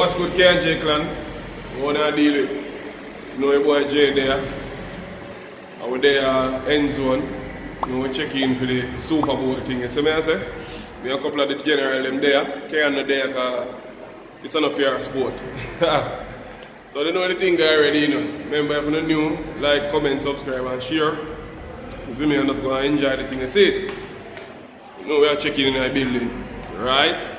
what's good, K&J clan? We want to deal with. You know your boy Jay there. And we're there Endz zone. You know, we check in for the Superbowl thing. You see me I say? We have a couple of the general them there. K&J there because it's not a fair sport. So they know the thing already, you know. Remember, if you're new, like, comment, subscribe and share. You see me, and just go and enjoy the thing. You see? You know we are checking in our building, right?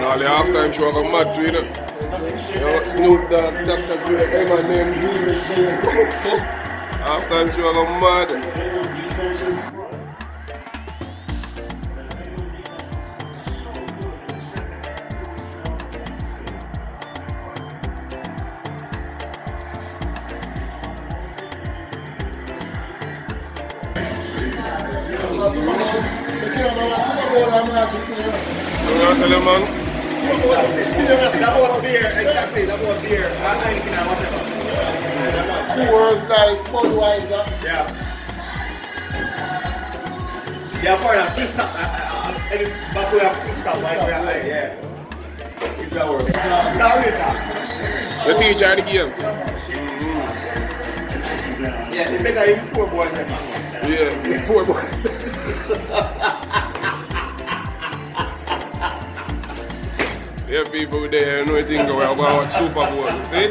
All the halftime show I got mad to, you know. You know, Snoop Dogg, Dr. Dre, my name. Halftime show I got mad. You know, tell them, man. About beer, exactly, about beer. Coors like Budweiser. Yeah. Yeah, for a twist up. But we have twist up, like, yeah. The teacher of the game. Yeah, they better even 4 boys. Yeah, 4 boys. Yeah, people there, you know the thing, we're going to watch Superbowl, you see?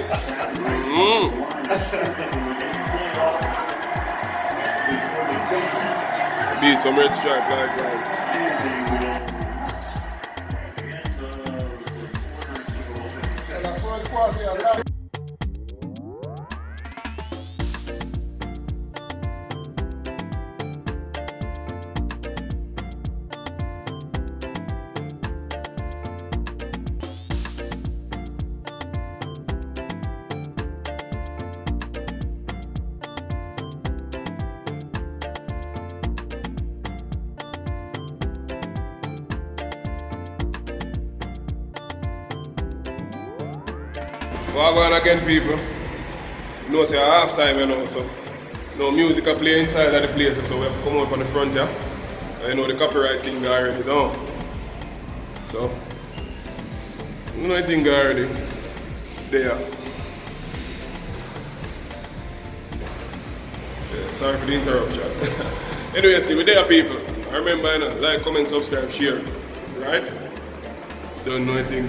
Beat some red stripe like that. We're going again, people. You know, say half time, you know, so no music I play inside of the place, so we have to come up on the front here. Yeah? You know the copyright thing already done. So, you know the thing already there. Yeah, sorry for the interruption. Anyway, see, we're there, people. I remember, you know, like, comment, subscribe, share. Right? Don't know anything.